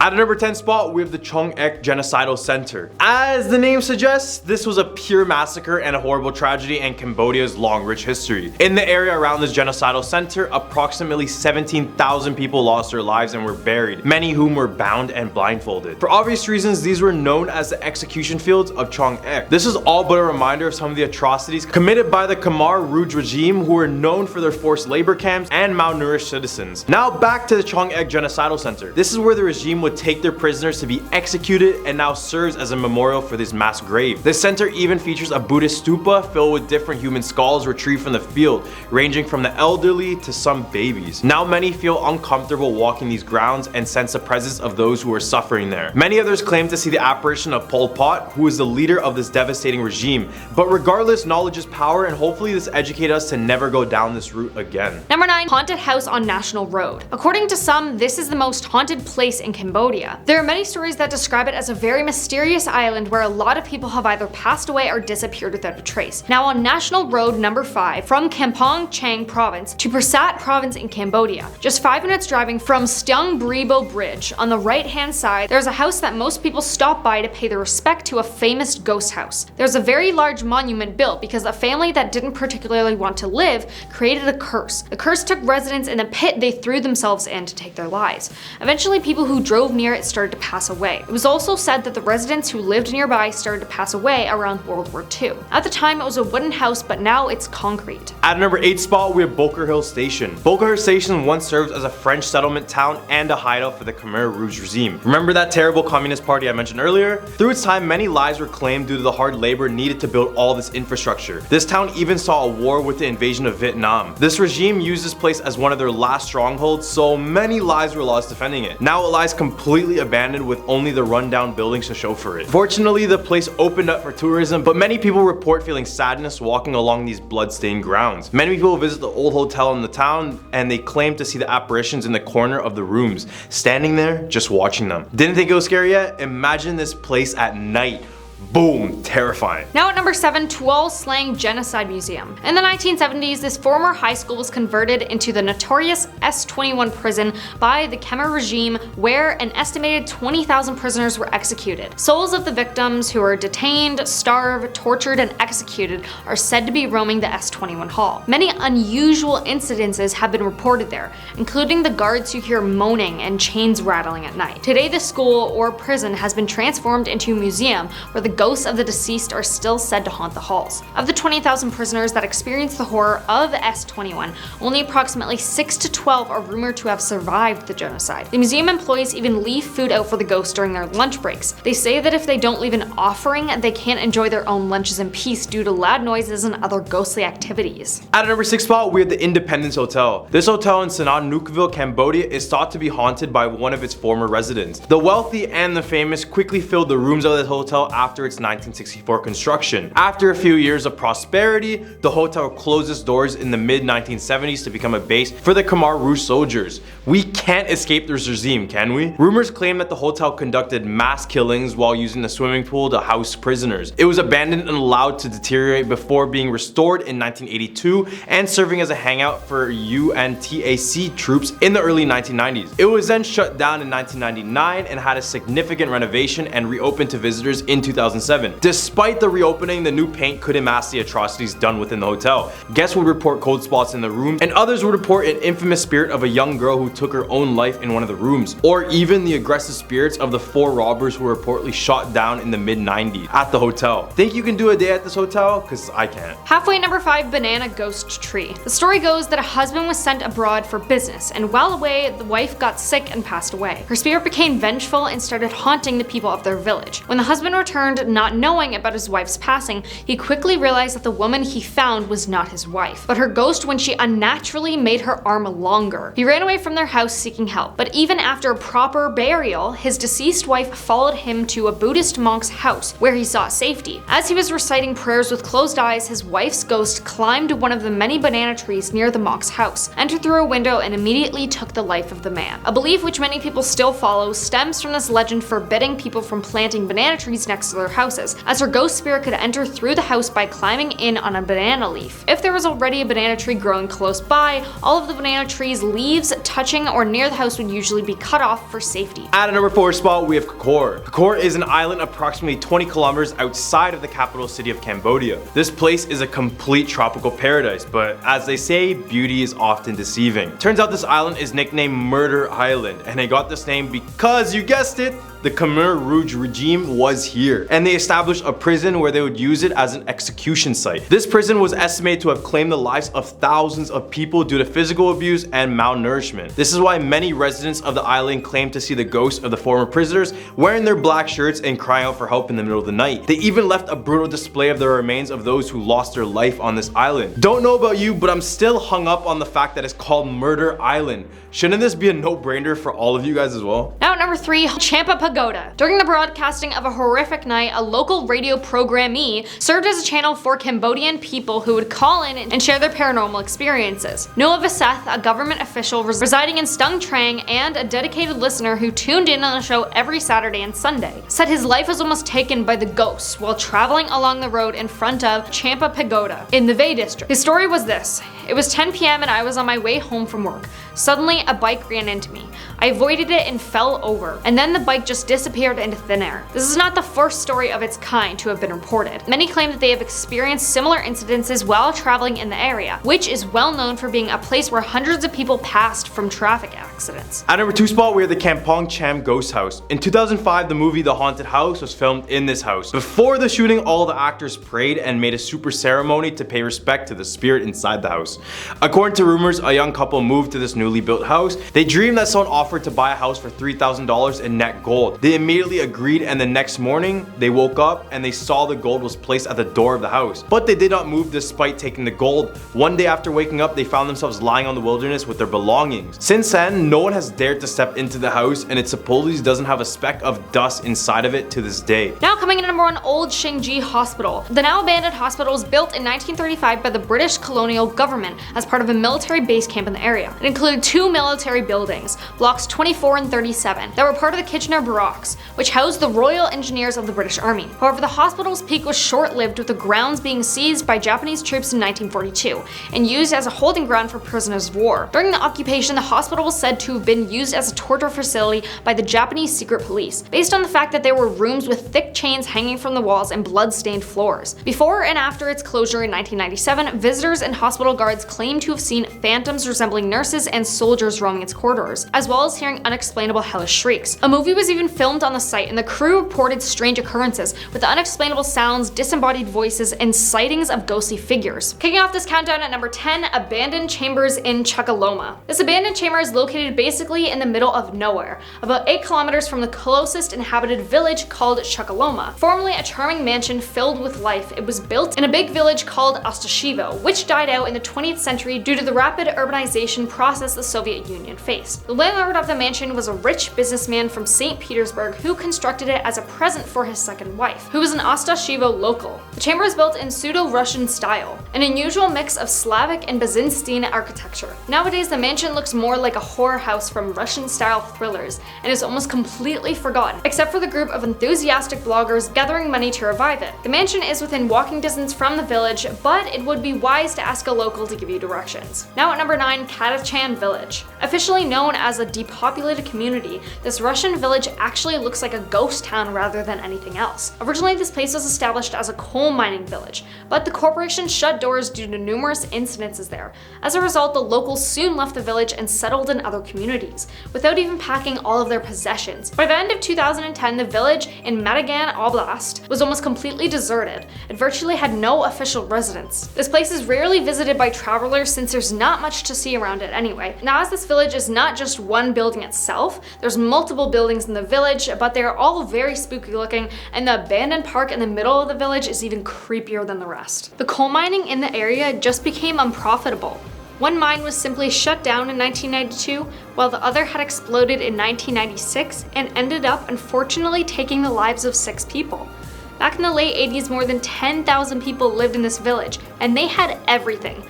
At number 10 spot, we have the Chong-ek Genocidal Center. As the name suggests, this was a pure massacre and a horrible tragedy in Cambodia's long, rich history. In the area around this genocidal center, approximately 17,000 people lost their lives and were buried, many whom were bound and blindfolded. For obvious reasons, these were known as the execution fields of Chong-ek. This is all but a reminder of some of the atrocities committed by the Khmer Rouge regime, who were known for their forced labor camps and malnourished citizens. Now back to the Chong-ek Genocidal Center. This is where the regime would take their prisoners to be executed and now serves as a memorial for this mass grave. This center even features a Buddhist stupa filled with different human skulls retrieved from the field, ranging from the elderly to some babies. Now many feel uncomfortable walking these grounds and sense the presence of those who are suffering there. Many others claim to see the apparition of Pol Pot, who is the leader of this devastating regime. But regardless, knowledge is power, and hopefully this educates us to never go down this route again. Number 9. Haunted House on National Road. According to some, this is the most haunted place in Cambodia. There are many stories that describe it as a very mysterious island where a lot of people have either passed away or disappeared without a trace. Now on National Road number 5, from Kampong Chang Province to Prasat Province in Cambodia, just 5 minutes driving from Steung Bribo Bridge, on the right hand side, there's a house that most people stop by to pay their respect to, a famous ghost house. There's a very large monument built because a family that didn't particularly want to live created a curse. The curse took residents in a pit they threw themselves in to take their lives. Eventually people who drove near it started to pass away. It was also said that the residents who lived nearby started to pass away around World War II. At the time it was a wooden house, but now it's concrete. At number 8 spot, we have Boker Hill Station. Boker Hill Station once served as a French settlement town and a hideout for the Khmer Rouge regime. Remember that terrible communist party I mentioned earlier? Through its time, many lives were claimed due to the hard labor needed to build all this infrastructure. This town even saw a war with the invasion of Vietnam. This regime used this place as one of their last strongholds, so many lives were lost defending it. Now it lies completely abandoned with only the rundown buildings to show for it. Fortunately, the place opened up for tourism, but many people report feeling sadness walking along these blood-stained grounds. Many people visit the old hotel in the town and they claim to see the apparitions in the corner of the rooms, standing there just watching them. Didn't think it was scary yet? Imagine this place at night. Boom, terrifying. Now at number 7, Tuol Sleng Genocide Museum. In the 1970s, this former high school was converted into the notorious S-21 prison by the Khmer regime, where an estimated 20,000 prisoners were executed. Souls of the victims who were detained, starved, tortured, and executed are said to be roaming the S-21 hall. Many unusual incidences have been reported there, including the guards who hear moaning and chains rattling at night. Today, the school or prison has been transformed into a museum where the ghosts of the deceased are still said to haunt the halls. Of the 20,000 prisoners that experienced the horror of S-21, only approximately 6 to 12 are rumored to have survived the genocide. The museum employees even leave food out for the ghosts during their lunch breaks. They say that if they don't leave an offering, they can't enjoy their own lunches in peace due to loud noises and other ghostly activities. At number 6 spot, we have the Independence Hotel. This hotel in Sihanoukville, Cambodia is thought to be haunted by one of its former residents. The wealthy and the famous quickly filled the rooms of the hotel after its 1964 construction. After a few years of prosperity, the hotel closed its doors in the mid-1970s to become a base for the Khmer Rouge soldiers. We can't escape this regime, can we? Rumors claim that the hotel conducted mass killings while using the swimming pool to house prisoners. It was abandoned and allowed to deteriorate before being restored in 1982 and serving as a hangout for UNTAC troops in the early 1990s. It was then shut down in 1999 and had a significant renovation and reopened to visitors in 2007. Despite the reopening, the new paint couldn't mask the atrocities done within the hotel. Guests would report cold spots in the room, and others would report an infamous spirit of a young girl who took her own life in one of the rooms, or even the aggressive spirits of the 4 robbers who were reportedly shot down in the mid-90s at the hotel. Think you can do a day at this hotel? Cause I can't. Halfway at number 5, Banana Ghost Tree. The story goes that a husband was sent abroad for business, and while away, the wife got sick and passed away. Her spirit became vengeful and started haunting the people of their village. When the husband returned, not knowing about his wife's passing, he quickly realized that the woman he found was not his wife, but her ghost when she unnaturally made her arm longer. He ran away from their house seeking help, but even after a proper burial, his deceased wife followed him to a Buddhist monk's house where he sought safety. As he was reciting prayers with closed eyes, his wife's ghost climbed one of the many banana trees near the monk's house, entered through a window, and immediately took the life of the man. A belief which many people still follow stems from this legend forbidding people from planting banana trees next to their their houses, as her ghost spirit could enter through the house by climbing in on a banana leaf. If there was already a banana tree growing close by, all of the banana tree's leaves touching or near the house would usually be cut off for safety. At a number 4 spot, we have Kokor. Kokor is an island approximately 20 kilometers outside of the capital city of Cambodia. This place is a complete tropical paradise, but as they say, beauty is often deceiving. Turns out this island is nicknamed Murder Island, and they got this name because, you guessed it, the Khmer Rouge regime was here, and they established a prison where they would use it as an execution site. This prison was estimated to have claimed the lives of thousands of people due to physical abuse and malnourishment. This is why many residents of the island claim to see the ghosts of the former prisoners wearing their black shirts and crying out for help in the middle of the night. They even left a brutal display of the remains of those who lost their life on this island. Don't know about you, but I'm still hung up on the fact that it's called Murder Island. Shouldn't this be a no-brainer for all of you guys as well? Now at number 3, Champa Pagoda. During the broadcasting of a horrific night, a local radio programmee served as a channel for Cambodian people who would call in and share their paranormal experiences. Noah Viseth, a government official residing in Stung Treng and a dedicated listener who tuned in on the show every Saturday and Sunday, said his life was almost taken by the ghosts while traveling along the road in front of Champa Pagoda in the Vey district. His story was this: it was 10 p.m. and I was on my way home from work. Suddenly, a bike ran into me. I avoided it and fell over, and then the bike just disappeared into thin air. This is not the first story of its kind to have been reported. Many claim that they have experienced similar incidences while traveling in the area, which is well known for being a place where hundreds of people passed from traffic accidents. At number 2 spot, we have the Kampong Cham Ghost House. In 2005, the movie The Haunted House was filmed in this house. Before the shooting, all the actors prayed and made a super ceremony to pay respect to the spirit inside the house. According to rumors, a young couple moved to this newly built house. They dreamed that someone offered to buy a house for $3,000 in net gold. They immediately agreed, and the next morning, they woke up and they saw the gold was placed at the door of the house. But they did not move despite taking the gold. One day after waking up, they found themselves lying on the wilderness with their belongings. Since then, no one has dared to step into the house, and it supposedly doesn't have a speck of dust inside of it to this day. Now coming in at number 1, Old Shinji Hospital. The now abandoned hospital was built in 1935 by the British colonial government as part of a military base camp in the area. It included 2 military buildings, blocks 24 and 37, that were part of the Kitchener Barracks, which housed the Royal Engineers of the British Army. However, the hospital's peak was short-lived, with the grounds being seized by Japanese troops in 1942 and used as a holding ground for prisoners of war. During the occupation, the hospital was said to have been used as a torture facility by the Japanese secret police, based on the fact that there were rooms with thick chains hanging from the walls and blood-stained floors. Before and after its closure in 1997, visitors and hospital guards claimed to have seen phantoms resembling nurses and soldiers roaming its corridors, as well as hearing unexplainable hellish shrieks. A movie was even filmed on the site, and the crew reported strange occurrences with unexplainable sounds, disembodied voices, and sightings of ghostly figures. Kicking off this countdown at number 10, Abandoned Chambers in Chokoloma. This abandoned chamber is located basically in the middle of nowhere, about 8 kilometers from the closest inhabited village called Chokoloma. Formerly a charming mansion filled with life, it was built in a big village called Ostashevo, which died out in the 20th century due to the rapid urbanization process the Soviet Union faced. The landlord of the mansion was a rich businessman from St. Petersburg who constructed it as a present for his second wife, who was an Ostashevo local. The chamber is built in pseudo-Russian style, an unusual mix of Slavic and Byzantine architecture. Nowadays, the mansion looks more like a horror house from Russian-style thrillers and is almost completely forgotten, except for the group of enthusiastic bloggers gathering money to revive it. The mansion is within walking distance from the village, but it would be wise to ask a local to give you directions. Now at number 9, Katachan Village. Officially known as a depopulated community, this Russian village actually looks like a ghost town rather than anything else. Originally, this place was established as a coal mining village, but the corporation shut doors due to numerous incidences there. As a result, the locals soon left the village and settled in other communities, without even packing all of their possessions. By the end of 2010, the village in Matagan Oblast was almost completely deserted. It virtually had no official residents. This place is rarely visited by travelers since there's not much to see around it anyway. Now, as this village is not just one building itself, there's multiple buildings in the village, but they are all very spooky looking, and the abandoned park in the middle of the village is even creepier than the rest. The coal mining in the area just became unprofitable. One mine was simply shut down in 1992, while the other had exploded in 1996 and ended up unfortunately taking the lives of 6 people. Back in the late 80s, more than 10,000 people lived in this village, and they had everything.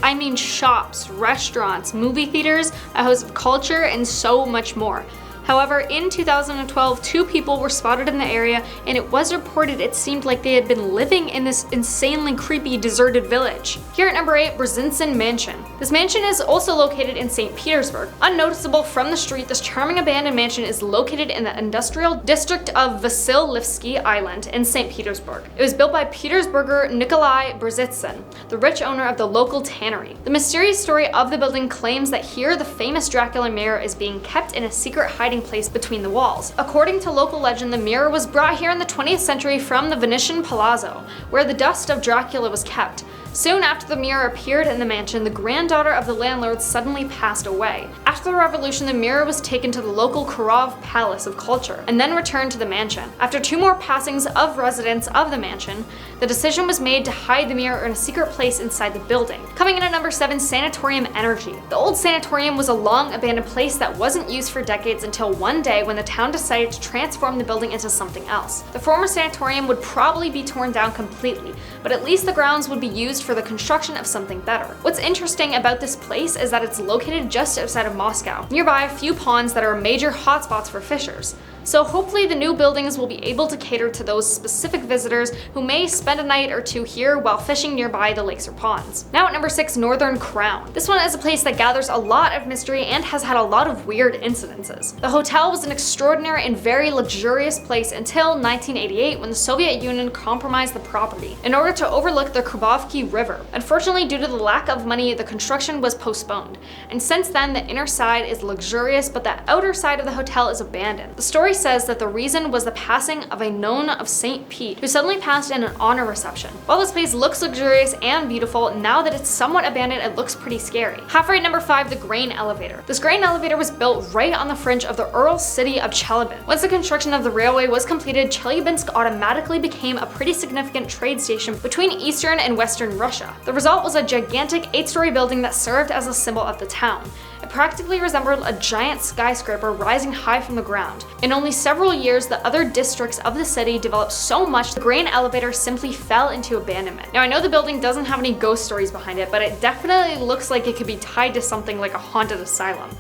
I mean shops, restaurants, movie theaters, a house of culture, and so much more. However, in 2012, 2 people were spotted in the area, and it was reported it seemed like they had been living in this insanely creepy deserted village. Here at number 8, Brisinson Mansion. This mansion is also located in St. Petersburg. Unnoticeable from the street, this charming abandoned mansion is located in the industrial district of Vasilivsky Island in St. Petersburg. It was built by Petersburger Nikolai Brisinson, the rich owner of the local tannery. The mysterious story of the building claims that here the famous Dracula mirror is being kept in a secret hiding place between the walls. According to local legend, the mirror was brought here in the 20th century from the Venetian Palazzo, where the dust of Dracula was kept. Soon after the mirror appeared in the mansion, the granddaughter of the landlord suddenly passed away. After the revolution, the mirror was taken to the local Kirov Palace of Culture and then returned to the mansion. After 2 more passings of residents of the mansion, the decision was made to hide the mirror in a secret place inside the building. Coming in at number 7, Sanatorium Energy. The old sanatorium was a long abandoned place that wasn't used for decades until one day when the town decided to transform the building into something else. The former sanatorium would probably be torn down completely, but at least the grounds would be used for the construction of something better. What's interesting about this place is that it's located just outside of Moscow, nearby a few ponds that are major hotspots for fishers. So hopefully the new buildings will be able to cater to those specific visitors who may spend a night or 2 here while fishing nearby the lakes or ponds. Now at number 6, Northern Crown. This one is a place that gathers a lot of mystery and has had a lot of weird incidences. The hotel was an extraordinary and very luxurious place until 1988 when the Soviet Union compromised the property in order to overlook the Krubovki River. Unfortunately, due to the lack of money, the construction was postponed. And since then, the inner side is luxurious, but the outer side of the hotel is abandoned. The story says that the reason was the passing of a nun of St. Pete, who suddenly passed in an honor reception. While this place looks luxurious and beautiful, now that it's somewhat abandoned, it looks pretty scary. Halfway at number 5, the grain elevator. This grain elevator was built right on the fringe of the Ural city of Chelyabinsk. Once the construction of the railway was completed, Chelyabinsk automatically became a pretty significant trade station between eastern and western Russia. The result was a gigantic 8-story building that served as a symbol of the town. It practically resembled a giant skyscraper rising high from the ground. In only several years, the other districts of the city developed so much the grain elevator simply fell into abandonment. Now I know the building doesn't have any ghost stories behind it, but it definitely looks like it could be tied to something like a haunted asylum.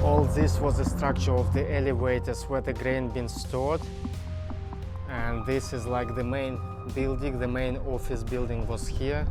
All this was the structure of the elevators where the grain been stored. And this is like the main building, the main office building was here.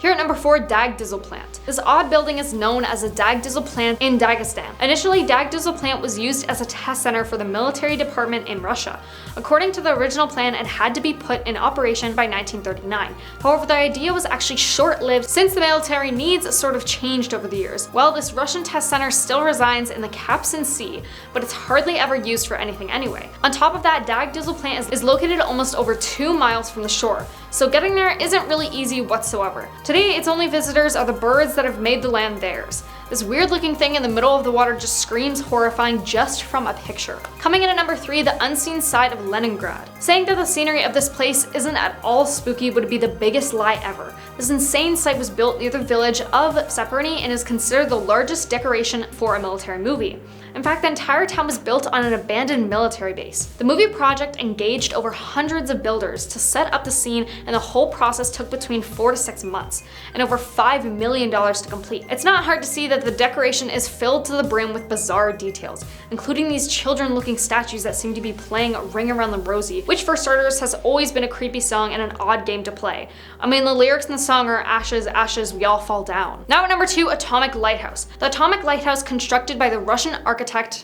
Here at number 4, Dag Dizzle Plant. This odd building is known as the Dag Dizzle Plant in Dagestan. Initially, Dag Dizzle Plant was used as a test center for the military department in Russia. According to the original plan, it had to be put in operation by 1939. However, the idea was actually short-lived since the military needs sort of changed over the years. Well, this Russian test center still resides in the Caspian Sea, but it's hardly ever used for anything anyway. On top of that, Dag Dizzle Plant is located almost over 2 miles from the shore, so getting there isn't really easy whatsoever. Today, its only visitors are the birds that have made the land theirs. This weird looking thing in the middle of the water just screams horrifying just from a picture. Coming in at number 3, the unseen side of Leningrad. Saying that the scenery of this place isn't at all spooky would be the biggest lie ever. This insane site was built near the village of Seperny and is considered the largest decoration for a military movie. In fact, the entire town was built on an abandoned military base. The movie project engaged over hundreds of builders to set up the scene, and the whole process took between 4 to 6 months, and over $5 million to complete. It's not hard to see that the decoration is filled to the brim with bizarre details, including these children-looking statues that seem to be playing Ring Around the Rosie, which for starters has always been a creepy song and an odd game to play. I mean, the lyrics in the song are ashes, ashes, we all fall down. Now at number 2, Atomic Lighthouse. The Atomic Lighthouse, constructed by the Russian architect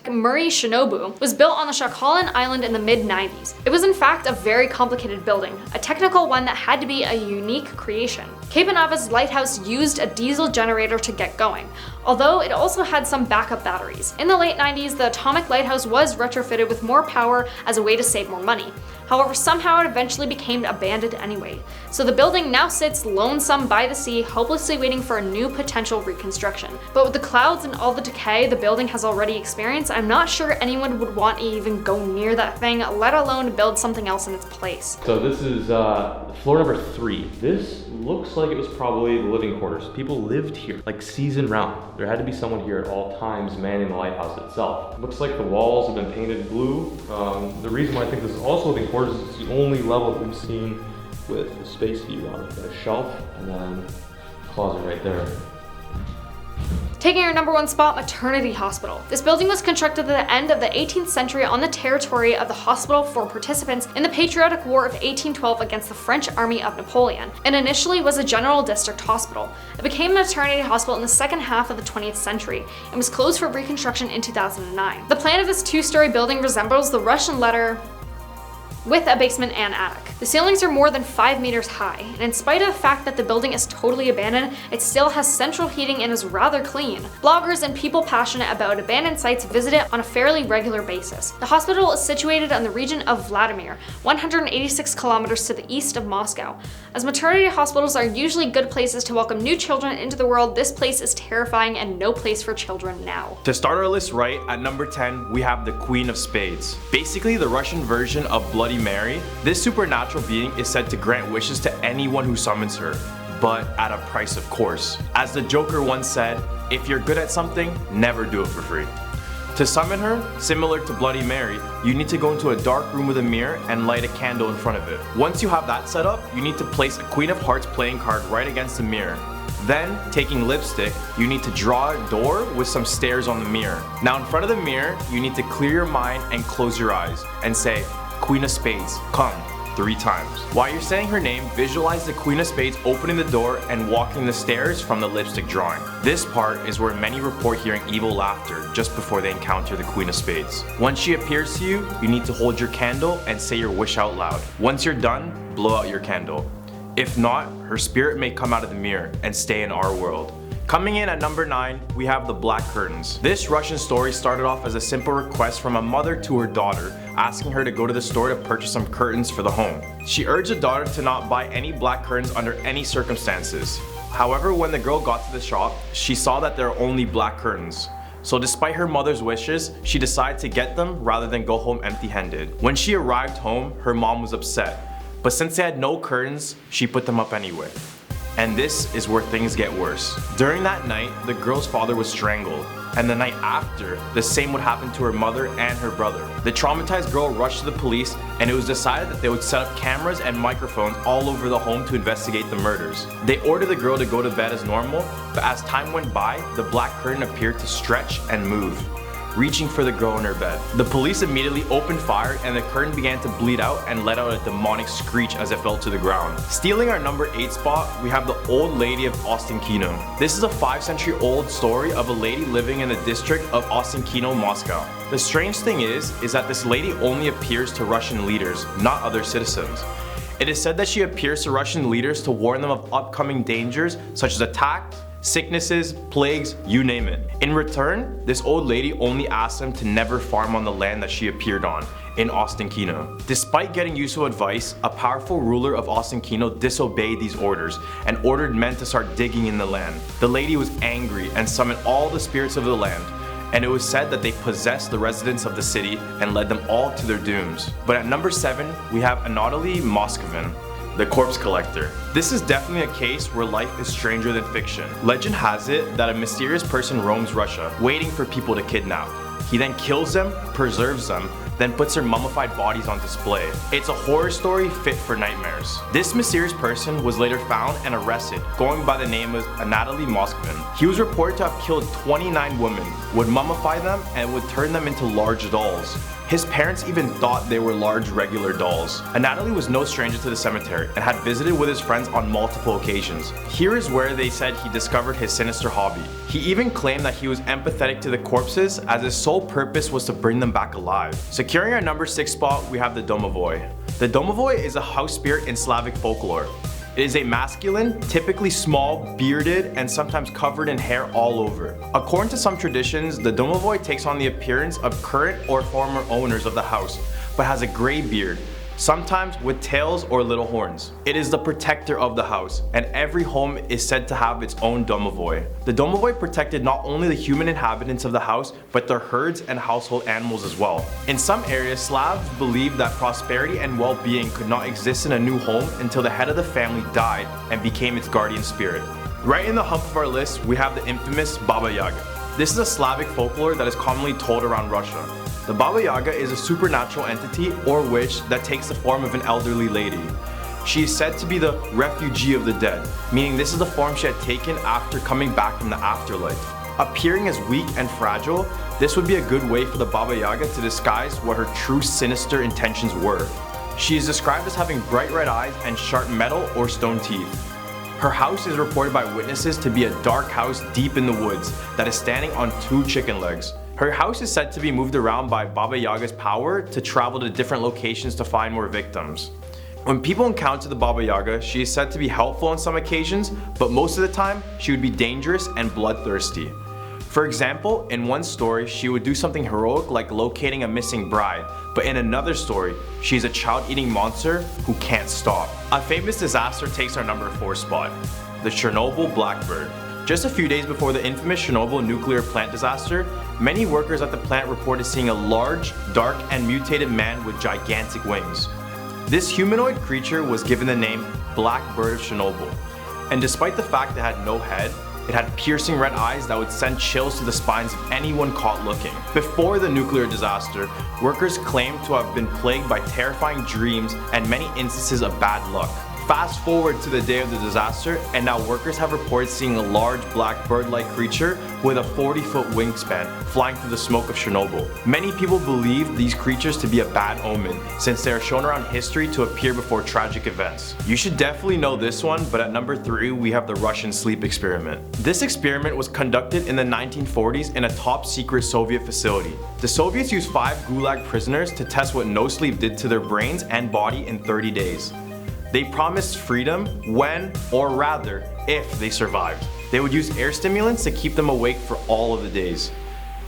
Murray Shinobu, was built on the Sakhalin Island in the mid-90s. It was in fact a very complicated building, a technical one that had to be a unique creation. Kapanava's lighthouse used a diesel generator to get going, although it also had some backup batteries. In the late 90s, the Atomic Lighthouse was retrofitted with more power as a way to save more money. However, somehow it eventually became abandoned anyway. So the building now sits lonesome by the sea, hopelessly waiting for a new potential reconstruction. But with the clouds and all the decay the building has already experienced, I'm not sure anyone would want to even go near that thing, let alone build something else in its place. So this is floor number 3. This looks like it was probably the living quarters. People lived here, like season round. There had to be someone here at all times manning the lighthouse itself. Looks like the walls have been painted blue. The reason why I think this is also living quarters is it's the only level that we've seen with the space view on it. Got a shelf and then a closet right there. Taking our number 1 spot, Maternity Hospital. This building was constructed at the end of the 18th century on the territory of the hospital for participants in the Patriotic War of 1812 against the French army of Napoleon, and initially was a general district hospital. It became a maternity hospital in the second half of the 20th century and was closed for reconstruction in 2009. The plan of this 2-story building resembles the Russian letter with a basement and attic. The ceilings are more than 5 meters high, and in spite of the fact that the building is totally abandoned, it still has central heating and is rather clean. Bloggers and people passionate about abandoned sites visit it on a fairly regular basis. The hospital is situated in the region of Vladimir, 186 kilometers to the east of Moscow. As maternity hospitals are usually good places to welcome new children into the world, this place is terrifying and no place for children now. To start our list right, at number 10, we have the Queen of Spades. Basically the Russian version of Bloody Mary. This supernatural being is said to grant wishes to anyone who summons her, but at a price, of course. As the Joker once said, if you're good at something, never do it for free. To summon her, similar to Bloody Mary, you need to go into a dark room with a mirror and light a candle in front of it. Once you have that set up, you need to place a Queen of Hearts playing card right against the mirror. Then, taking lipstick, you need to draw a door with some stairs on the mirror. Now in front of the mirror, you need to clear your mind and close your eyes and say, Queen of Spades, come, 3 times. While you're saying her name, visualize the Queen of Spades opening the door and walking the stairs from the lipstick drawing. This part is where many report hearing evil laughter just before they encounter the Queen of Spades. Once she appears to you, you need to hold your candle and say your wish out loud. Once you're done, blow out your candle. If not, her spirit may come out of the mirror and stay in our world. Coming in at number 9, we have the Black Curtains. This Russian story started off as a simple request from a mother to her daughter, asking her to go to the store to purchase some curtains for the home. She urged the daughter to not buy any black curtains under any circumstances. However, when the girl got to the shop, she saw that there are only black curtains. So despite her mother's wishes, she decided to get them rather than go home empty-handed. When she arrived home, her mom was upset. But since they had no curtains, she put them up anyway. And this is where things get worse. During that night, the girl's father was strangled, and the night after, the same would happen to her mother and her brother. The traumatized girl rushed to the police, and it was decided that they would set up cameras and microphones all over the home to investigate the murders. They ordered the girl to go to bed as normal, but as time went by, the black curtain appeared to stretch and move, reaching for the girl in her bed. The police immediately opened fire and the curtain began to bleed out and let out a demonic screech as it fell to the ground. Stealing our number 8 spot, we have the Old Lady of Ostankino. This is a 5-century-old story of a lady living in the district of Ostankino, Moscow. The strange thing is that this lady only appears to Russian leaders, not other citizens. It is said that she appears to Russian leaders to warn them of upcoming dangers such as attacks, sicknesses, plagues, you name it. In return, this old lady only asked them to never farm on the land that she appeared on, in Ostankino. Despite getting useful advice, a powerful ruler of Ostankino disobeyed these orders and ordered men to start digging in the land. The lady was angry and summoned all the spirits of the land, and it was said that they possessed the residents of the city and led them all to their dooms. But at number 7, we have Anatoly Moskovan, the corpse collector. This is definitely a case where life is stranger than fiction. Legend has it that a mysterious person roams Russia, waiting for people to kidnap. He then kills them, preserves them, then puts their mummified bodies on display. It's a horror story fit for nightmares. This mysterious person was later found and arrested, going by the name of Anatoly Moskovan. He was reported to have killed 29 women, would mummify them, and would turn them into large dolls. His parents even thought they were large regular dolls. Anatoly was no stranger to the cemetery and had visited with his friends on multiple occasions. Here is where they said he discovered his sinister hobby. He even claimed that he was empathetic to the corpses as his sole purpose was to bring them back alive. Securing our number 6 spot, we have the Domovoi. The Domovoi is a house spirit in Slavic folklore. It is a masculine, typically small, bearded, and sometimes covered in hair all over. According to some traditions, the Domovoi takes on the appearance of current or former owners of the house, but has a gray beard, sometimes with tails or little horns. It is the protector of the house, and every home is said to have its own Domovoi. The Domovoi protected not only the human inhabitants of the house, but their herds and household animals as well. In some areas, Slavs believed that prosperity and well-being could not exist in a new home until the head of the family died and became its guardian spirit. Right in the hump of our list, we have the infamous Baba Yaga. This is a Slavic folklore that is commonly told around Russia. The Baba Yaga is a supernatural entity or witch that takes the form of an elderly lady. She is said to be the refugee of the dead, meaning this is the form she had taken after coming back from the afterlife. Appearing as weak and fragile, this would be a good way for the Baba Yaga to disguise what her true sinister intentions were. She is described as having bright red eyes and sharp metal or stone teeth. Her house is reported by witnesses to be a dark house deep in the woods that is standing on 2 chicken legs. Her house is said to be moved around by Baba Yaga's power to travel to different locations to find more victims. When people encounter the Baba Yaga, she is said to be helpful on some occasions, but most of the time, she would be dangerous and bloodthirsty. For example, in one story, she would do something heroic like locating a missing bride, but in another story, she is a child-eating monster who can't stop. A famous disaster takes our number 4 spot, the Chernobyl Blackbird. Just a few days before the infamous Chernobyl nuclear plant disaster, many workers at the plant reported seeing a large, dark, and mutated man with gigantic wings. This humanoid creature was given the name Blackbird of Chernobyl, and despite the fact it had no head, it had piercing red eyes that would send chills to the spines of anyone caught looking. Before the nuclear disaster, workers claimed to have been plagued by terrifying dreams and many instances of bad luck. Fast forward to the day of the disaster, and now workers have reported seeing a large black bird-like creature with a 40-foot wingspan flying through the smoke of Chernobyl. Many people believe these creatures to be a bad omen, since they are shown around history to appear before tragic events. You should definitely know this one, but at number 3 we have the Russian sleep experiment. This experiment was conducted in the 1940s in a top-secret Soviet facility. The Soviets used 5 Gulag prisoners to test what no sleep did to their brains and body in 30 days. They promised freedom when, or rather, if they survived. They would use air stimulants to keep them awake for all of the days.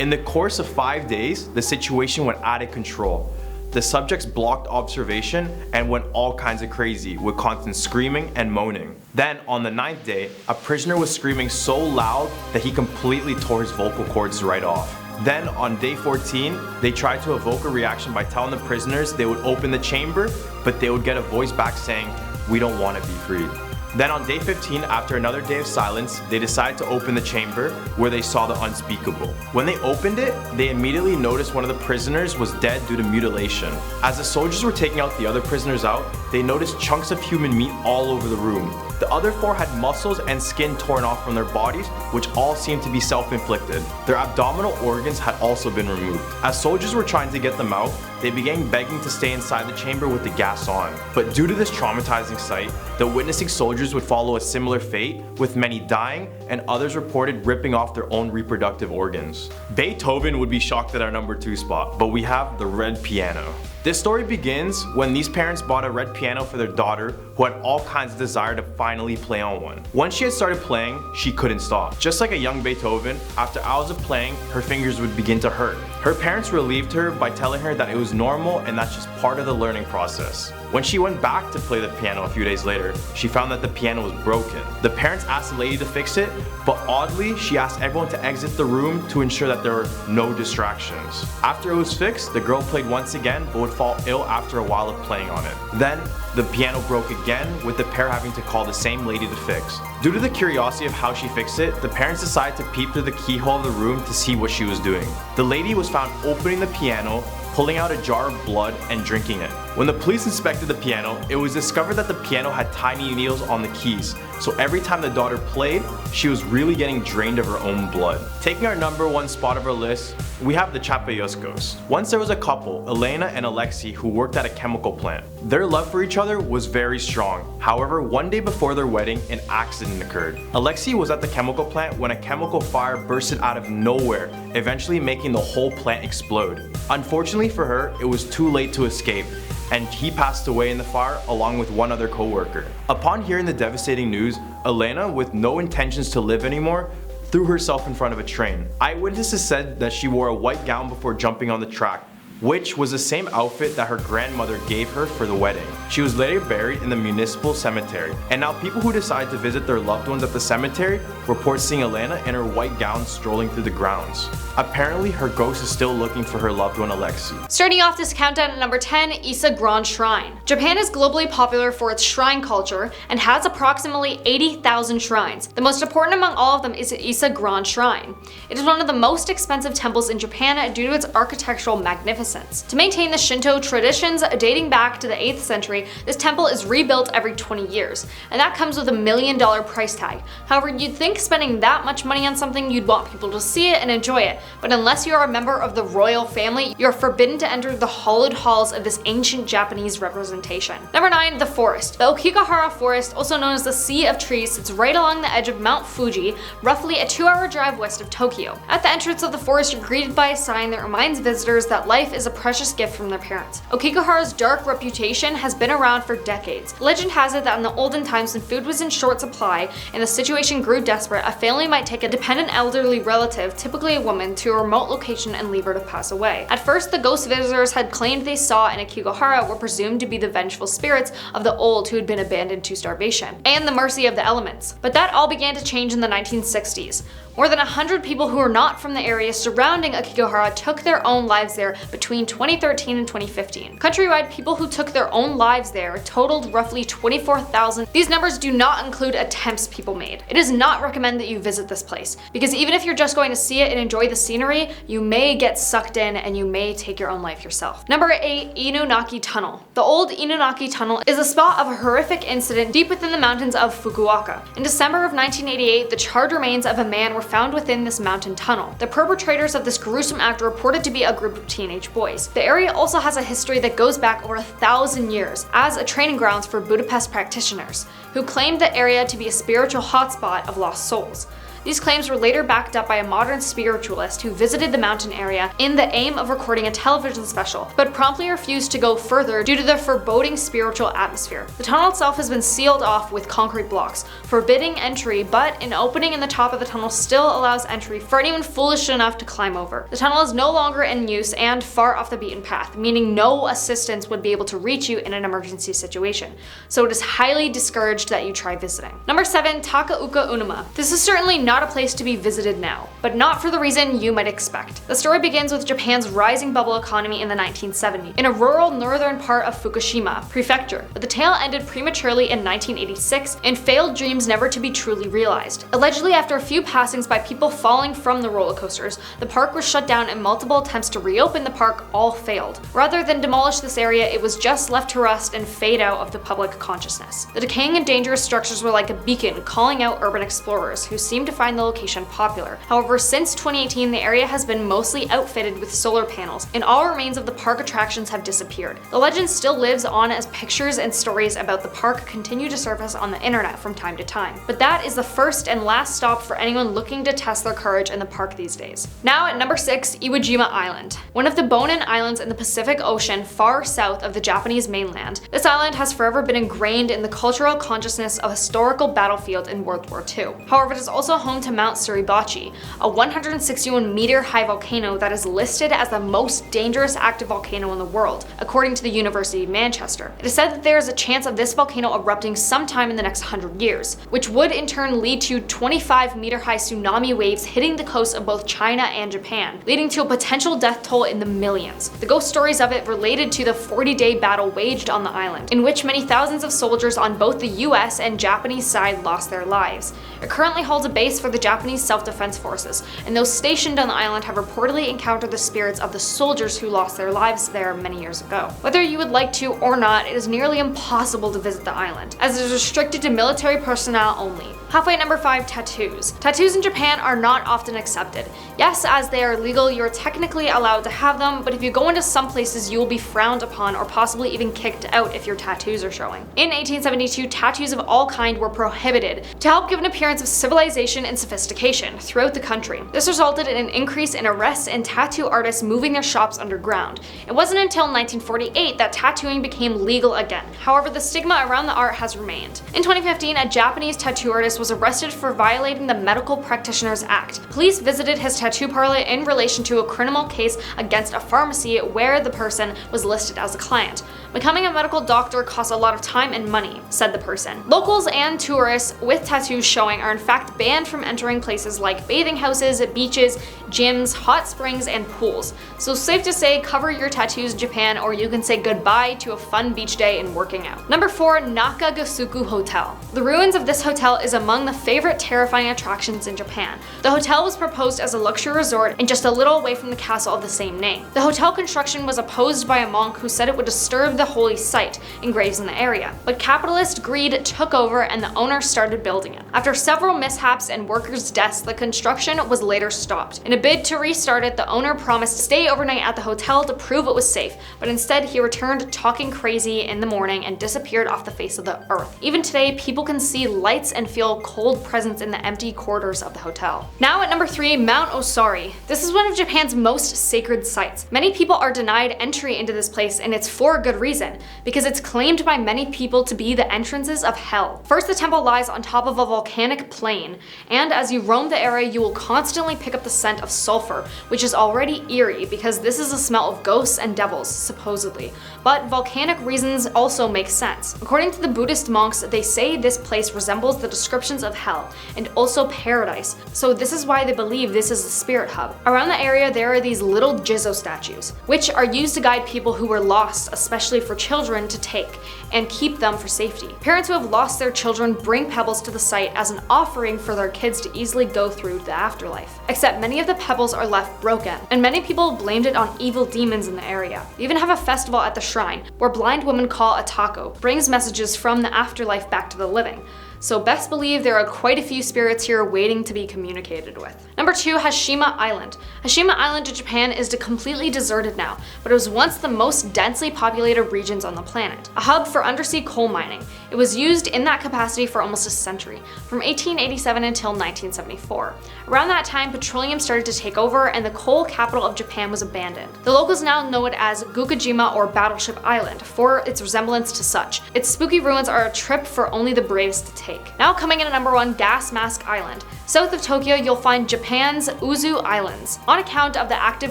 In the course of 5 days, the situation went out of control. The subjects blocked observation and went all kinds of crazy with constant screaming and moaning. Then, on the 9th day, a prisoner was screaming so loud that he completely tore his vocal cords right off. Then, on day 14, they tried to evoke a reaction by telling the prisoners they would open the chamber, but they would get a voice back saying, "We don't want to be freed." Then on day 15, after another day of silence, they decided to open the chamber, where they saw the unspeakable. When they opened it, they immediately noticed one of the prisoners was dead due to mutilation. As the soldiers were taking out the other prisoners out, they noticed chunks of human meat all over the room. The other 4 had muscles and skin torn off from their bodies, which all seemed to be self-inflicted. Their abdominal organs had also been removed. As soldiers were trying to get them out, they began begging to stay inside the chamber with the gas on. But due to this traumatizing sight, the witnessing soldiers would follow a similar fate, with many dying and others reported ripping off their own reproductive organs. Beethoven would be shocked at our number 2 spot, but we have the red piano. This story begins when these parents bought a red piano for their daughter, who had all kinds of desire to finally play on one. Once she had started playing, she couldn't stop. Just like a young Beethoven, after hours of playing, her fingers would begin to hurt. Her parents relieved her by telling her that it was normal and that's just part of the learning process. When she went back to play the piano a few days later, she found that the piano was broken. The parents asked the lady to fix it, but oddly, she asked everyone to exit the room to ensure that there were no distractions. After it was fixed, the girl played once again, but would fall ill after a while of playing on it. Then, the piano broke again, with the pair having to call the same lady to fix. Due to the curiosity of how she fixed it, the parents decided to peep through the keyhole of the room to see what she was doing. The lady was found opening the piano, pulling out a jar of blood and drinking it. When the police inspected the piano, it was discovered that the piano had tiny needles on the keys, so every time the daughter played, she was really getting drained of her own blood. Taking our number 1 spot of our list, we have the Chapa Yoskos. Once there was a couple, Elena and Alexei, who worked at a chemical plant. Their love for each other was very strong. However, one day before their wedding, an accident occurred. Alexei was at the chemical plant when a chemical fire bursted out of nowhere, eventually making the whole plant explode. Unfortunately for her, it was too late to escape, and he passed away in the fire along with one other co-worker. Upon hearing the devastating news, Elena, with no intentions to live anymore, threw herself in front of a train. Eyewitnesses said that she wore a white gown before jumping on the track, which was the same outfit that her grandmother gave her for the wedding. She was later buried in the municipal cemetery, and now people who decide to visit their loved ones at the cemetery report seeing Elena in her white gown strolling through the grounds. Apparently, her ghost is still looking for her loved one Alexei. Starting off this countdown at number 10, Segeganji Shrine. Japan is globally popular for its shrine culture and has approximately 80,000 shrines. The most important among all of them is Segeganji Shrine. It is one of the most expensive temples in Japan due to its architectural magnificence since. To maintain the Shinto traditions dating back to the 8th century, this temple is rebuilt every 20 years, and that comes with $1 million price tag. However, you'd think spending that much money on something, you'd want people to see it and enjoy it, but unless you are a member of the royal family, you're forbidden to enter the hallowed halls of this ancient Japanese representation. Number 9. The forest. The Okigahara Forest, also known as the Sea of Trees, sits right along the edge of Mount Fuji, roughly a 2-hour drive west of Tokyo. At the entrance of the forest, you're greeted by a sign that reminds visitors that life is a precious gift from their parents. Okigahara's dark reputation has been around for decades. Legend has it that in the olden times when food was in short supply and the situation grew desperate, a family might take a dependent elderly relative, typically a woman, to a remote location and leave her to pass away. At first, the ghost visitors had claimed they saw in Okigahara were presumed to be the vengeful spirits of the old who had been abandoned to starvation, and the mercy of the elements. But that all began to change in the 1960s. More than 100 people who are not from the area surrounding Okigahara took their own lives there between 2013 and 2015. Countrywide, people who took their own lives there totaled roughly 24,000. These numbers do not include attempts people made. It is not recommended that you visit this place, because even if you're just going to see it and enjoy the scenery, you may get sucked in and you may take your own life yourself. Number 8. Inanaki Tunnel. The old Inanaki Tunnel is a spot of a horrific incident deep within the mountains of Fukuoka. In December of 1988, the charred remains of a man were found within this mountain tunnel. The perpetrators of this gruesome act are reported to be a group of teenage boys. The area also has a history that goes back over 1,000 years as a training grounds for Budapest practitioners, who claimed the area to be a spiritual hotspot of lost souls. These claims were later backed up by a modern spiritualist who visited the mountain area in the aim of recording a television special, but promptly refused to go further due to the foreboding spiritual atmosphere. The tunnel itself has been sealed off with concrete blocks, forbidding entry, but an opening in the top of the tunnel still allows entry for anyone foolish enough to climb over. The tunnel is no longer in use and far off the beaten path, meaning no assistance would be able to reach you in an emergency situation, so it is highly discouraged that you try visiting. Number 7. Takauka Unuma. This is certainly not a place to be visited now, but not for the reason you might expect. The story begins with Japan's rising bubble economy in the 1970s, in a rural northern part of Fukushima Prefecture, but the tale ended prematurely in 1986 and failed dreams never to be truly realized. Allegedly, after a few passings by people falling from the roller coasters, the park was shut down and multiple attempts to reopen the park all failed. Rather than demolish this area, it was just left to rust and fade out of the public consciousness. The decaying and dangerous structures were like a beacon calling out urban explorers who seemed to find the location popular. However, since 2018, the area has been mostly outfitted with solar panels, and all remains of the park attractions have disappeared. The legend still lives on as pictures and stories about the park continue to surface on the internet from time to time. But that is the first and last stop for anyone looking to test their courage in the park these days. Now at number 6, Iwo Jima Island. One of the Bonin Islands in the Pacific Ocean far south of the Japanese mainland, this island has forever been ingrained in the cultural consciousness of a historical battlefield in World War II. However, it is also home to Mount Suribachi, a 161-meter high volcano that is listed as the most dangerous active volcano in the world, according to the University of Manchester. It is said that there is a chance of this volcano erupting sometime in the next 100 years, which would in turn lead to 25-meter-high tsunami waves hitting the coast of both China and Japan, leading to a potential death toll in the millions. The ghost stories of it related to the 40-day battle waged on the island, in which many thousands of soldiers on both the US and Japanese side lost their lives. It currently holds a base for the Japanese self-defense forces, and those stationed on the island have reportedly encountered the spirits of the soldiers who lost their lives there many years ago. Whether you would like to or not, it is nearly impossible to visit the island, as it is restricted to military personnel only. Halfway at number 5, tattoos. Tattoos in Japan are not often accepted. Yes, as they are legal, you are technically allowed to have them, but if you go into some places, you will be frowned upon or possibly even kicked out if your tattoos are showing. In 1872, tattoos of all kind were prohibited to help give an appearance of civilization and sophistication throughout the country. This resulted in an increase in arrests and tattoo artists moving their shops underground. It wasn't until 1948 that tattooing became legal again. However, the stigma around the art has remained. In 2015, a Japanese tattoo artist was arrested for violating the Medical Practitioners Act. Police visited his tattoo parlor in relation to a criminal case against a pharmacy where the person was listed as a client. Becoming a medical doctor costs a lot of time and money, said the person. Locals and tourists with tattoos showing are in fact banned from from entering places like bathing houses, beaches, gyms, hot springs, and pools. So safe to say, cover your tattoos in Japan, or you can say goodbye to a fun beach day and working out. Number 4, Nakagasuku Hotel. The ruins of this hotel is among the favorite terrifying attractions in Japan. The hotel was proposed as a luxury resort and just a little away from the castle of the same name. The hotel construction was opposed by a monk who said it would disturb the holy site and graves in the area. But capitalist greed took over and the owner started building it. After several mishaps and workers' deaths, the construction was later stopped. In a bid to restart it, the owner promised to stay overnight at the hotel to prove it was safe, but instead he returned talking crazy in the morning and disappeared off the face of the earth. Even today, people can see lights and feel cold presence in the empty corridors of the hotel. Now at number 3, Mount Osari. This is one of Japan's most sacred sites. Many people are denied entry into this place, and it's for a good reason, because it's claimed by many people to be the entrances of hell. First, the temple lies on top of a volcanic plain, and as you roam the area, you will constantly pick up the scent of sulfur, which is already eerie because this is a smell of ghosts and devils, supposedly. But volcanic reasons also make sense. According to the Buddhist monks, they say this place resembles the descriptions of hell and also paradise, so this is why they believe this is the spirit hub. Around the area, there are these little Jizo statues, which are used to guide people who were lost, especially for children to take and keep them for safety. Parents who have lost their children bring pebbles to the site as an offering for their kids to easily go through the afterlife. Except many of the pebbles are left broken, and many people blamed it on evil demons in the area. They even have a festival at the shrine where blind women call a taco brings messages from the afterlife back to the living. So best believe there are quite a few spirits here waiting to be communicated with. Number 2, Hashima Island. Hashima Island in Japan is completely deserted now, but it was once the most densely populated regions on the planet, a hub for undersea coal mining. It was used in that capacity for almost a century, from 1887 until 1974. Around that time, petroleum started to take over and the coal capital of Japan was abandoned. The locals now know it as Gukujima or Battleship Island for its resemblance to such. Its spooky ruins are a trip for only the bravest to take. Now coming in at number 1, Gas Mask Island. South of Tokyo, you'll find Japan's Uzu Islands. On account of the active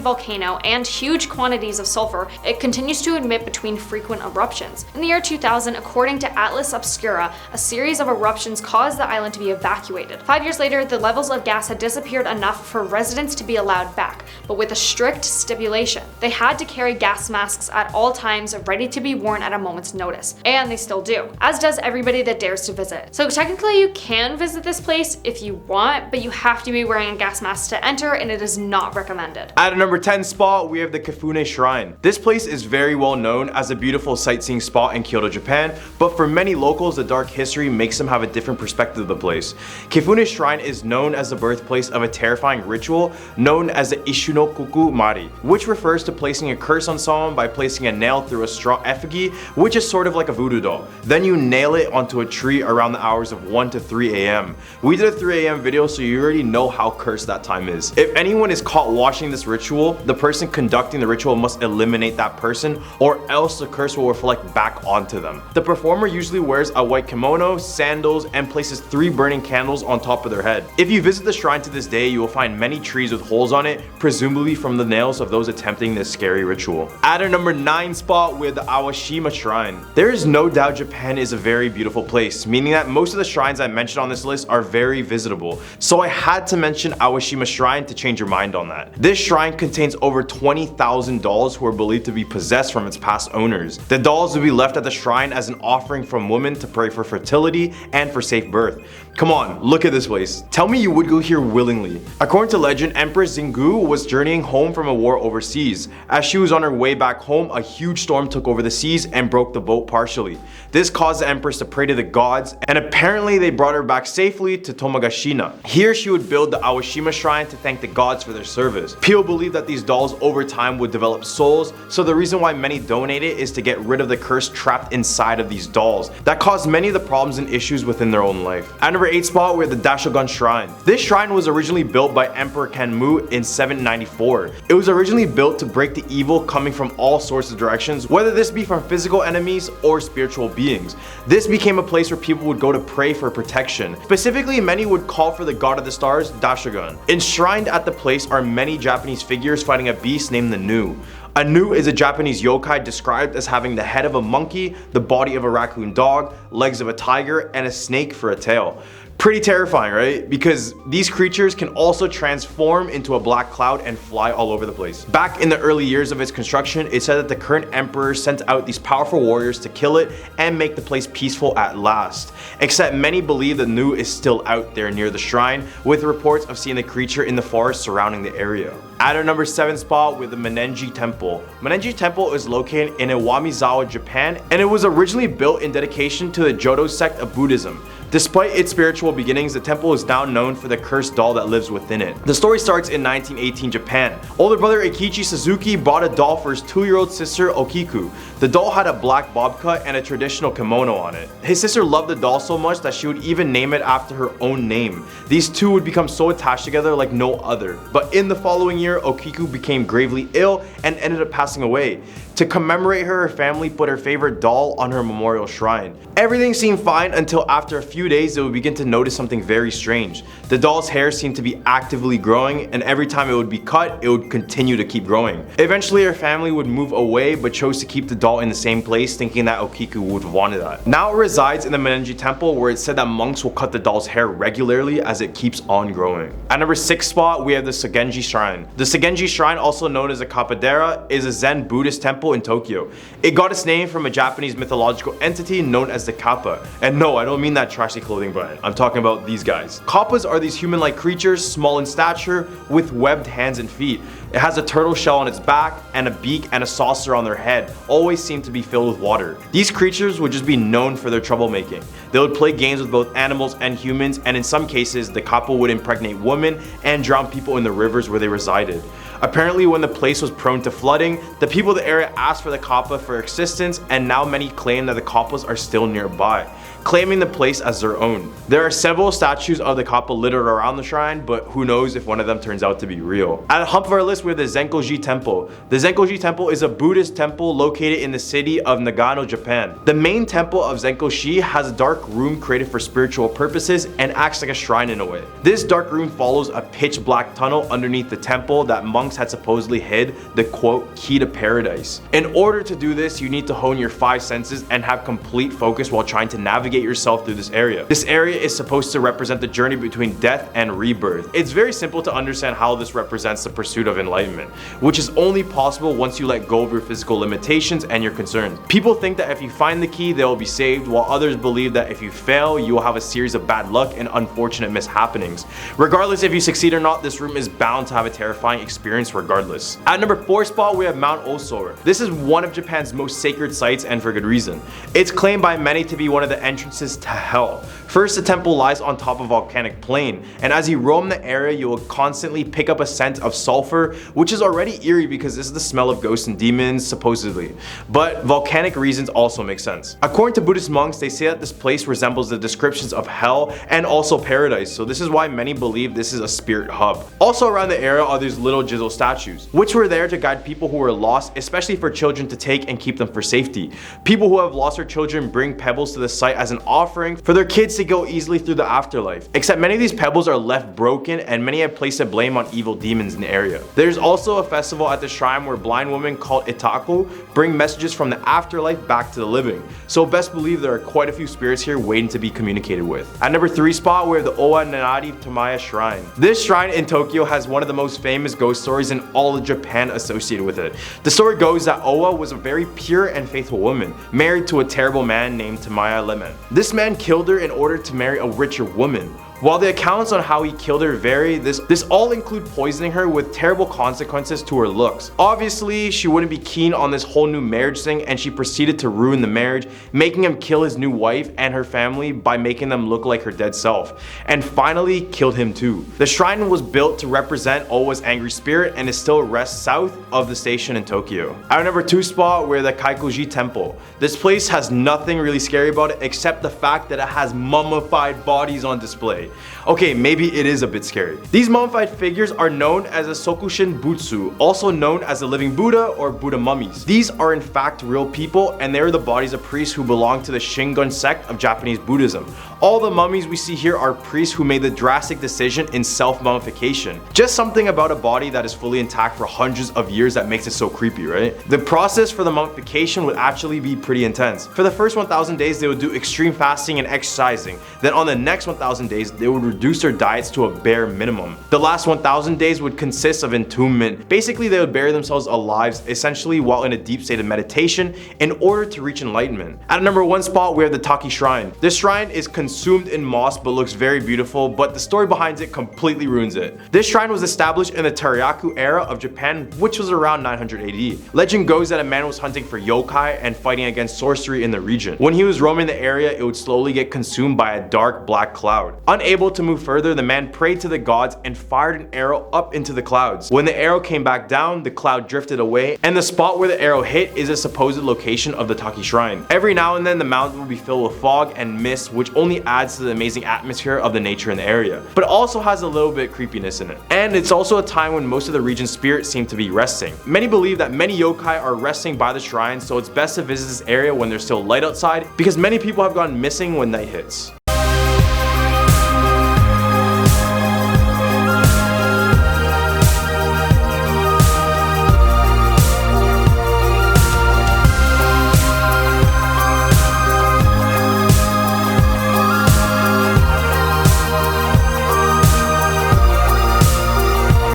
volcano and huge quantities of sulfur, it continues to emit between frequent eruptions. In the year 2000, according to Atlas Obscura, a series of eruptions caused the island to be evacuated. 5 years later, the levels of gas had disappeared enough for residents to be allowed back, but with a strict stipulation. They had to carry gas masks at all times, ready to be worn at a moment's notice, and they still do, as does everybody that dares to visit. So technically, you can visit this place if you want, but you have to be wearing a gas mask to enter, and it is not recommended. At a number 10 spot, we have the Kifune Shrine. This place is very well known as a beautiful sightseeing spot in Kyoto, Japan, but for many locals, the dark history makes them have a different perspective of the place. Kifune Shrine is known as the birthplace of a terrifying ritual known as the Ishunokoku Mari, which refers to placing a curse on someone by placing a nail through a straw effigy, which is sort of like a voodoo doll. Then you nail it onto a tree around the hours of 1 to 3 a.m. We did a 3 a.m. video, so you already know how cursed that time is. If anyone is caught watching this ritual, the person conducting the ritual must eliminate that person, or else the curse will reflect back onto them. The performer usually wears a white kimono, sandals, and places 3 burning candles on top of their head. If you visit the shrine to this day, you will find many trees with holes on it, presumably from the nails of those attempting this scary ritual. At our number 9 spot, we have the Washima Shrine. There is no doubt Japan is a very beautiful place, meaning that most of the shrines I mentioned on this list are very visitable. So I had to mention Washima Shrine to change your mind on that. This shrine contains over 20,000 dolls who are believed to be possessed from its past owners. The dolls will be left at the shrine as an offering from women to pray for fertility and for safe birth. Come on, look at this place. Tell me you would go here willingly. According to legend, Empress Zengu was journeying home from a war overseas. As she was on her way back home, a huge storm took over the seas and broke the boat partially. This caused the Empress to pray to the gods, and apparently they brought her back safely to Tomagashina. Here she would build the Washima Shrine to thank the gods for their service. People believe that these dolls over time would develop souls, so the reason why many donate it is to get rid of the curse trapped inside of these dolls that caused many of the problems and issues within their own life. At number 8 spot, we have the Dashogun Shrine. This shrine was originally built by Emperor Kanmu in 794. It was originally built to break the evil coming from all sorts of directions, whether this be from physical enemies or spiritual beings. This became a place where people would go to pray for protection. Specifically, many would call for the god of the stars, Dashogun. Enshrined at the place are many Japanese figures fighting a beast named the Nu. A Nu is a Japanese yokai described as having the head of a monkey, the body of a raccoon dog, legs of a tiger, and a snake for a tail. Pretty terrifying, right? Because these creatures can also transform into a black cloud and fly all over the place. Back in the early years of its construction, it said that the current emperor sent out these powerful warriors to kill it and make the place peaceful at last. Except many believe the Nu is still out there near the shrine, with reports of seeing the creature in the forest surrounding the area. At our number 7 spot with the Menengi Temple. Menengi Temple is located in Iwamizawa, Japan, and it was originally built in dedication to the Jodo sect of Buddhism. Despite its spiritual beginnings, the temple is now known for the cursed doll that lives within it. The story starts in 1918 Japan. Older brother Eikichi Suzuki bought a doll for his 2-year-old sister Okiku. The doll had a black bob cut and a traditional kimono on it. His sister loved the doll so much that she would even name it after her own name. These two would become so attached together like no other. But in the following year, Okiku became gravely ill and ended up passing away. To commemorate her family put her favorite doll on her memorial shrine. Everything seemed fine until after a few days they would begin to notice something very strange. The doll's hair seemed to be actively growing, and every time it would be cut, it would continue to keep growing. Eventually her family would move away but chose to keep the doll in the same place, thinking that Okiku would have wanted that. Now it resides in the Menengi Temple, where it's said that monks will cut the doll's hair regularly as it keeps on growing. At number 6 spot, we have the Segeganji Shrine. The Segeganji Shrine, also known as a Kappadera, is a Zen Buddhist temple in Tokyo. It got its name from a Japanese mythological entity known as the Kappa. And no, I don't mean that trashy clothing brand. I'm talking about these guys. Kappas are these human-like creatures, small in stature, with webbed hands and feet. It has a turtle shell on its back, and a beak and a saucer on their head, always seem to be filled with water. These creatures would just be known for their troublemaking. They would play games with both animals and humans, and in some cases, the Kappa would impregnate women and drown people in the rivers where they resided. Apparently, when the place was prone to flooding, the people of the area asked for the Kappa for existence, and now many claim that the Kappas are still nearby, claiming the place as their own. There are several statues of the Kappa littered around the shrine, but who knows if one of them turns out to be real. At the hump of our list, we have the Zenkoji Temple. The Zenkoji Temple is a Buddhist temple located in the city of Nagano, Japan. The main temple of Zenkoji has a dark room created for spiritual purposes and acts like a shrine in a way. This dark room follows a pitch black tunnel underneath the temple that monks had supposedly hid the quote key to paradise. In order to do this, you need to hone your 5 senses and have complete focus while trying to navigate yourself through this area. This area is supposed to represent the journey between death and rebirth. It's very simple to understand how this represents the pursuit of enlightenment, which is only possible once you let go of your physical limitations and your concerns. People think that if you find the key, they will be saved, while others believe that if you fail, you will have a series of bad luck and unfortunate mishappenings. Regardless if you succeed or not, this room is bound to have a terrifying experience regardless. At number 4 spot, we have Mount Osor. This is one of Japan's most sacred sites, and for good reason. It's claimed by many to be one of the entrances to hell. First, the temple lies on top of a volcanic plain, and as you roam the area, you will constantly pick up a scent of sulfur, which is already eerie because this is the smell of ghosts and demons, supposedly. But volcanic reasons also make sense. According to Buddhist monks, they say that this place resembles the descriptions of hell and also paradise, so this is why many believe this is a spirit hub. Also around the area are these little Jizzle statues, which were there to guide people who were lost, especially for children to take and keep them for safety. People who have lost their children bring pebbles to the site as an offering for their kids to go easily through the afterlife. Except many of these pebbles are left broken, and many have placed the blame on evil demons in the area. There's also a festival at the shrine where blind women called Itaku bring messages from the afterlife back to the living. So best believe there are quite a few spirits here waiting to be communicated with. At number 3 spot, we have the Owa Nanari Tamaya Shrine. This shrine in Tokyo has one of the most famous ghost stories in all of Japan associated with it. The story goes that Owa was a very pure and faithful woman, married to a terrible man named Tamaya Lemon. This man killed her in order to marry a richer woman. While the accounts on how he killed her vary, this all include poisoning her with terrible consequences to her looks. Obviously, she wouldn't be keen on this whole new marriage thing, and she proceeded to ruin the marriage, making him kill his new wife and her family by making them look like her dead self, and finally killed him too. The shrine was built to represent Owa's angry spirit and it still rests south of the station in Tokyo. At our number 2 spot, we're the Kaikoji Temple. This place has nothing really scary about it except the fact that it has mummified bodies on display. Okay, maybe it is a bit scary. These mummified figures are known as a Sokushin Butsu, also known as the living Buddha or Buddha mummies. These are in fact real people, and they are the bodies of priests who belong to the Shingon sect of Japanese Buddhism. All the mummies we see here are priests who made the drastic decision in self-mummification. Just something about a body that is fully intact for hundreds of years that makes it so creepy, right? The process for the mummification would actually be pretty intense. For the first 1,000 days, they would do extreme fasting and exercising. Then on the next 1,000 days, they would reduce their diets to a bare minimum. The last 1,000 days would consist of entombment. Basically, they would bury themselves alive, essentially while in a deep state of meditation, in order to reach enlightenment. At number 1 spot, we have the Taki Shrine. This shrine is consumed in moss but looks very beautiful, but the story behind it completely ruins it. This shrine was established in the Teryaku era of Japan, which was around 900 AD. Legend goes that a man was hunting for yokai and fighting against sorcery in the region. When he was roaming the area, it would slowly get consumed by a dark black cloud. Unable to move further, the man prayed to the gods and fired an arrow up into the clouds. When the arrow came back down, the cloud drifted away, and the spot where the arrow hit is a supposed location of the Taki Shrine. Every now and then, the mountain will be filled with fog and mist, which only adds to the amazing atmosphere of the nature in the area, but also has a little bit of creepiness in it. And it's also a time when most of the region's spirits seem to be resting. Many believe that many yokai are resting by the shrine, so it's best to visit this area when there's still light outside, because many people have gone missing when night hits.